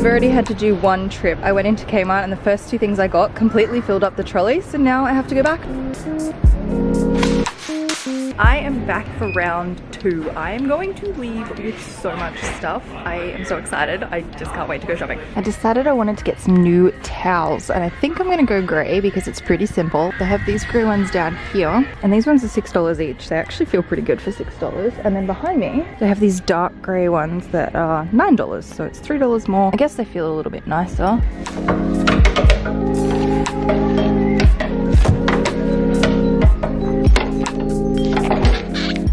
I've already had to do one trip. I went into Kmart and the first two things I got completely filled up the trolley, so now I have to go back. I am back for round 2. I am going to leave with so much stuff. I am so excited. I just can't wait to go shopping. I decided I wanted to get some new towels, and I think I'm gonna go grey because it's pretty simple. They have these grey ones down here, and these ones are $6 each. They actually feel pretty good for $6. And then behind me, they have these dark grey ones that are $9, so it's $3 more. I guess they feel a little bit nicer.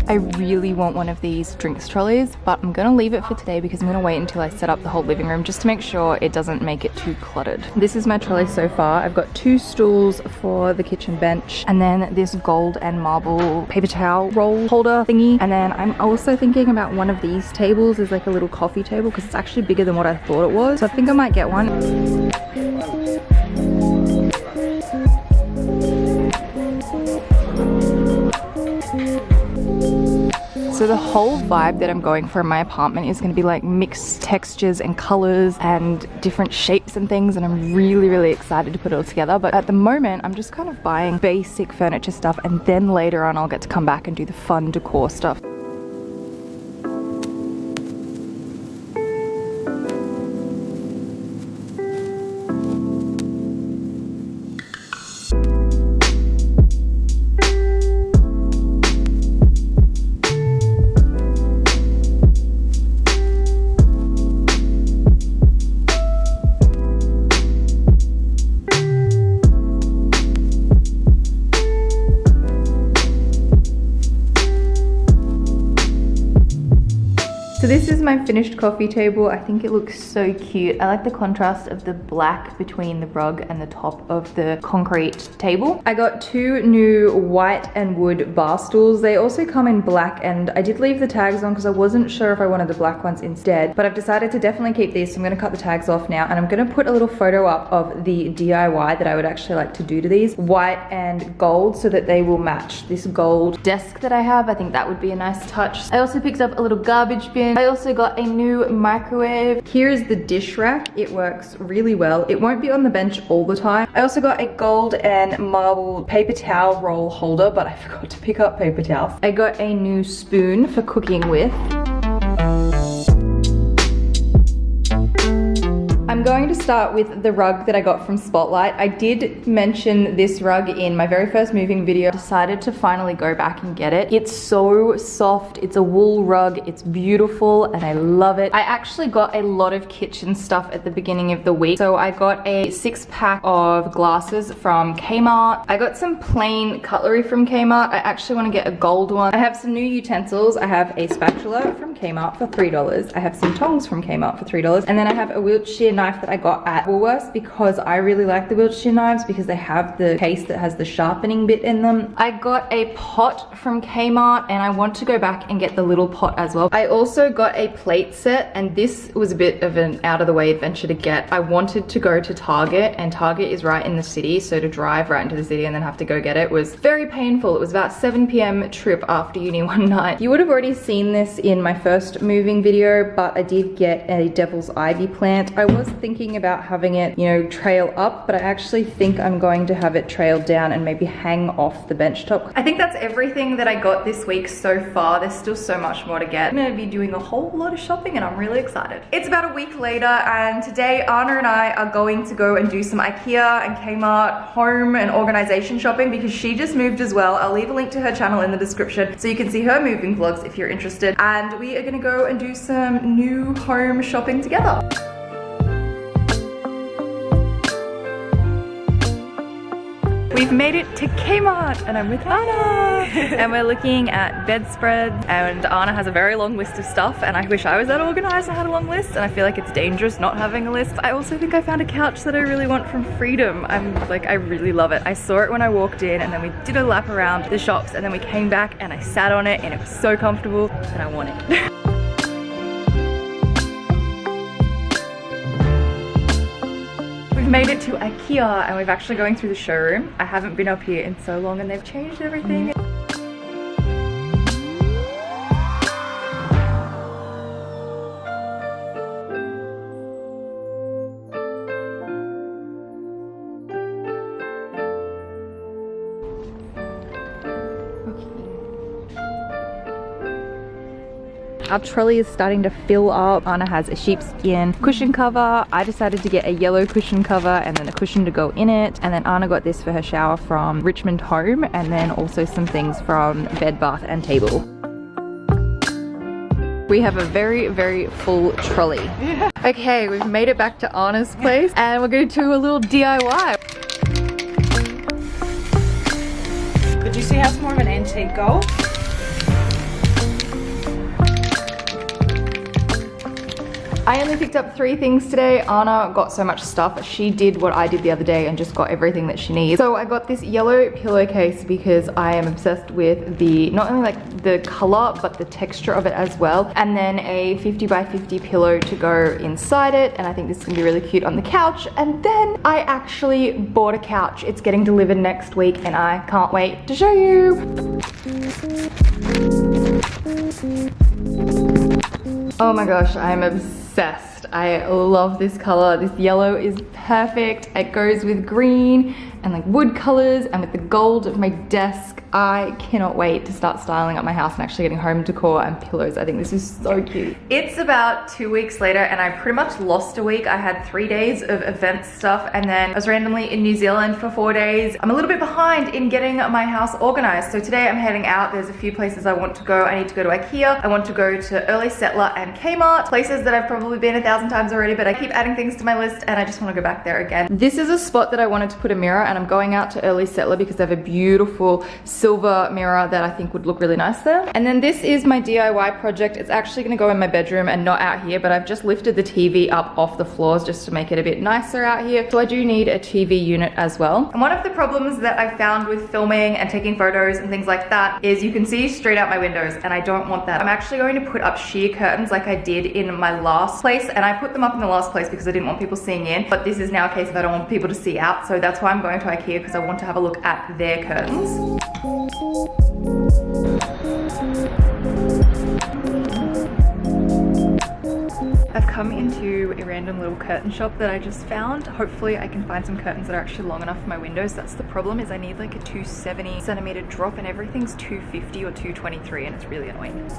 I really want one of these drinks trolleys, but I'm gonna leave it for today because I'm gonna wait until I set up the whole living room just to make sure it doesn't make it too cluttered. This is my trolley so far. I've got 2 stools for the kitchen bench, and then this gold and marble paper towel roll holder thingy. And then I'm also thinking about one of these tables as like a little coffee table because it's actually bigger than what I thought it was. So I think I might get one. So the whole vibe that I'm going for in my apartment is going to be like mixed textures and colors and different shapes and things, and I'm really excited to put it all together. But at the moment I'm just kind of buying basic furniture stuff, and then later on I'll get to come back and do the fun decor stuff. So this is my finished coffee table. I think it looks so cute. I like the contrast of the black between the rug and the top of the concrete table. I got 2 new white and wood bar stools. They also come in black, and I did leave the tags on because I wasn't sure if I wanted the black ones instead, but I've decided to definitely keep these. So I'm gonna cut the tags off now, and I'm gonna put a little photo up of the DIY that I would actually like to do to these, white and gold, so that they will match this gold desk that I have. I think that would be a nice touch. I also picked up a little garbage bin. I also got a new microwave. Here is the dish rack. It works really well. It won't be on the bench all the time. I also got a gold and marble paper towel roll holder, but I forgot to pick up paper towels. I got a new spoon for cooking with. I'm going to start with the rug that I got from Spotlight. I did mention this rug in my very first moving video. I decided to finally go back and get it. It's so soft. It's a wool rug. It's beautiful and I love it. I actually got a lot of kitchen stuff at the beginning of the week. So I got a 6-pack of glasses from Kmart. I got some plain cutlery from Kmart. I actually want to get a gold one. I have some new utensils. I have a spatula from Kmart for $3. I have some tongs from Kmart for $3. And then I have a Wiltshire knife that I got at Woolworths because I really like the Wiltshire knives because they have the case that has the sharpening bit in them. I got a pot from Kmart and I want to go back and get the little pot as well. I also got a plate set, and this was a bit of an out of the way adventure to get. I wanted to go to Target, and Target is right in the city, so to drive right into the city and then have to go get it was very painful. It was about 7 p.m. trip after uni one night. You would have already seen this in my first moving video, but I did get a devil's ivy plant. I was thinking about having it, you know, trail up, but I actually think I'm going to have it trailed down and maybe hang off the bench top. I think that's everything that I got this week so far. There's still so much more to get. I'm gonna be doing a whole lot of shopping and I'm really excited. It's about a week later and today Anna and I are going to go and do some IKEA and Kmart home and organization shopping because she just moved as well. I'll leave a link to her channel in the description so you can see her moving vlogs if you're interested. And we are gonna go and do some new home shopping together. We've made it to Kmart and I'm with Anna and we're looking at bedspreads, and Anna has a very long list of stuff and I wish I was that organized and had a long list, and I feel like it's dangerous not having a list. I also think I found a couch that I really want from Freedom. I really love it. I saw it when I walked in and then we did a lap around the shops and then we came back and I sat on it and it was so comfortable and I want it. We've made it to IKEA and we're actually going through the showroom. I haven't been up here in so long and they've changed everything. Our trolley is starting to fill up. Anna has a sheepskin cushion cover. I decided to get a yellow cushion cover and then a cushion to go in it. And then Anna got this for her shower from Richmond Home, and then also some things from Bed Bath and Table. We have a very, very full trolley. Yeah. Okay, we've made it back to Anna's place and we're going to do a little DIY. But you see how it's more of an antique gold? I only picked up 3 things today. Anna got so much stuff. She did what I did the other day and just got everything that she needs. So I got this yellow pillowcase because I am obsessed with the, not only like the color, but the texture of it as well. And then a 50 by 50 pillow to go inside it. And I think this is gonna be really cute on the couch. And then I actually bought a couch. It's getting delivered next week and I can't wait to show you. Oh my gosh, I'm obsessed. I love this color. This yellow is perfect. It goes with green and like wood colors and with the gold of my desk. I cannot wait to start styling up my house and actually getting home decor and pillows. I think this is so cute. It's about 2 weeks later and I pretty much lost a week. I had 3 days of event stuff and then I was randomly in New Zealand for 4 days. I'm a little bit behind in getting my house organized. So today I'm heading out. There's a few places I want to go. I need to go to IKEA. I want to go to Early Settler and Kmart. Places that I've probably been 1,000 times already, but I keep adding things to my list and I just want to go back there again. This is a spot that I wanted to put a mirror and I'm going out to Early Settler because they have a beautiful silver mirror that I think would look really nice there. And then this is my DIY project. It's actually going to go in my bedroom and not out here, but I've just lifted the TV up off the floors just to make it a bit nicer out here. So I do need a TV unit as well. And one of the problems that I found with filming and taking photos and things like that is you can see straight out my windows and I don't want that. I'm actually going to put up sheer curtains like I did in my last place, and I put them up in the last place because I didn't want people seeing in, but this is now a case of I don't want people to see out, so that's why I'm going to IKEA because I want to have a look at their curtains. I've come into a random little curtain shop that I just found. Hopefully I can find some curtains that are actually long enough for my windows. That's the problem, is I need like a 270 centimeter drop and everything's 250 or 223 and it's really annoying.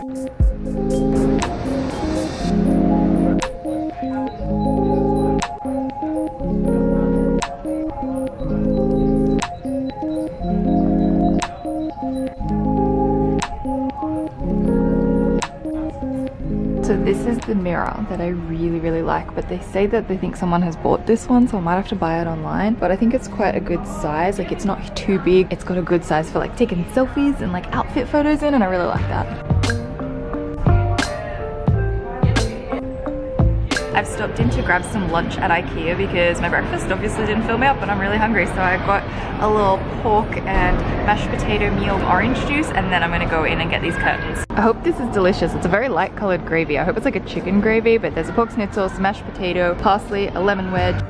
So this is the mirror that I really like, but they say that they think someone has bought this one, so I might have to buy it online. But I think it's quite a good size. Like, it's not too big. It's got a good size for like taking selfies and like outfit photos in, and I really like that. I've stopped in to grab some lunch at IKEA because my breakfast obviously didn't fill me up and I'm really hungry, so I got a little pork and mashed potato meal orange juice, and then I'm gonna go in and get these curtains. I hope this is delicious. It's a very light colored gravy. I hope it's like a chicken gravy, but there's a pork schnitzel, some mashed potato, parsley, a lemon wedge.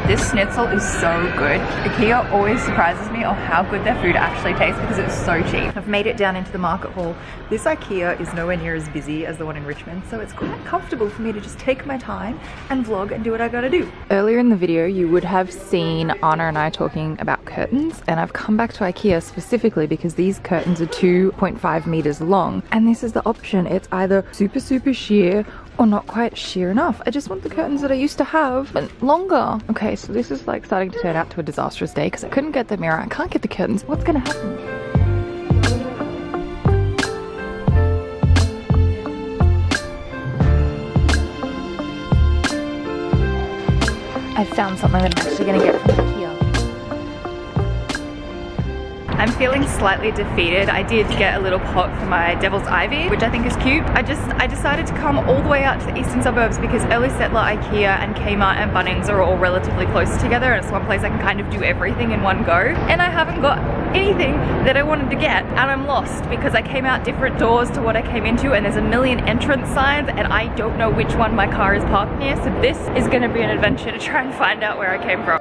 This schnitzel is so good. IKEA always surprises me on how good their food actually tastes because it's so cheap. I've made it down into the market hall. This IKEA is nowhere near as busy as the one in Richmond, so it's quite comfortable for me to just take my time and vlog and do what I gotta do. Earlier in the video, you would have seen Anna and I talking about curtains, and I've come back to IKEA specifically because these curtains are 2.5 meters long, and this is the option. It's either super sheer or not quite sheer enough. I just want the curtains that I used to have, but longer. Okay, so this is like starting to turn out to a disastrous day because I couldn't get the mirror, I can't get the curtains. What's gonna happen? I found something that I'm actually gonna get from IKEA. I'm feeling slightly defeated. I did get a little pot for my devil's ivy, which I think is cute. I decided to come all the way out to the eastern suburbs because Early Settler, IKEA and Kmart and Bunnings are all relatively close together, and it's one place I can kind of do everything in one go. And I haven't got anything that I wanted to get, and I'm lost because I came out different doors to what I came into, and there's a million entrance signs and I don't know which one my car is parked near, so this is gonna be an adventure to try and find out where I came from.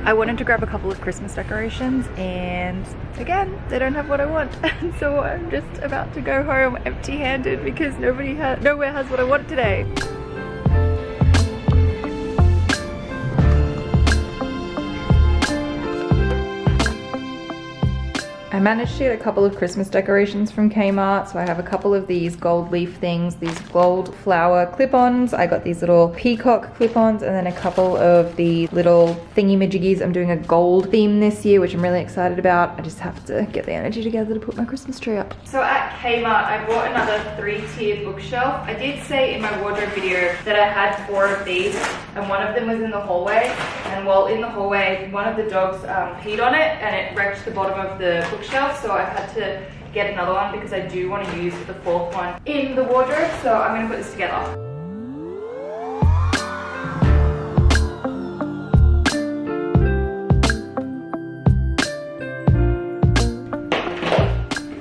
I wanted to grab a couple of Christmas decorations and again, they don't have what I want. And so I'm just about to go home empty-handed because nowhere has what I want today. I managed to get a couple of Christmas decorations from Kmart. So I have a couple of these gold leaf things, these gold flower clip-ons. I got these little peacock clip-ons and then a couple of the little thingy-majiggies. I'm doing a gold theme this year, which I'm really excited about. I just have to get the energy together to put my Christmas tree up. So at Kmart, I bought another 3-tiered bookshelf. I did say in my wardrobe video that I had 4 of these and one of them was in the hallway. And while in the hallway, one of the dogs peed on it and it wrecked the bottom of the bookshelf, so I've had to get another one because I do want to use the 4th one in the wardrobe, so I'm going to put this together.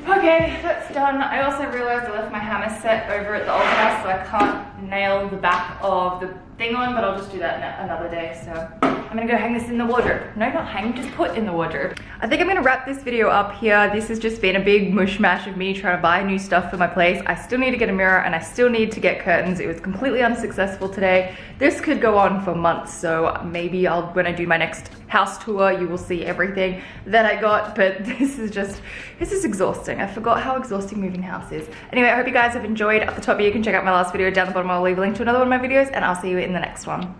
Okay, that's done. I also realized I left my hammer set over at the old house, so I can't nail the back of the thing on, but I'll just do that another day. So I'm gonna go hang this in the wardrobe. No, not hang, just put in the wardrobe. I think I'm gonna wrap this video up here. This has just been a big mush mash of me trying to buy new stuff for my place. I still need to get a mirror and I still need to get curtains. It was completely unsuccessful today. This could go on for months, so maybe when I do my next house tour, you will see everything that I got, but this is exhausting. I forgot how exhausting moving house is. Anyway, I hope you guys have enjoyed. At the top here, you can check out my last video. Down the bottom, I'll leave a link to another one of my videos, and I'll see you in the next one.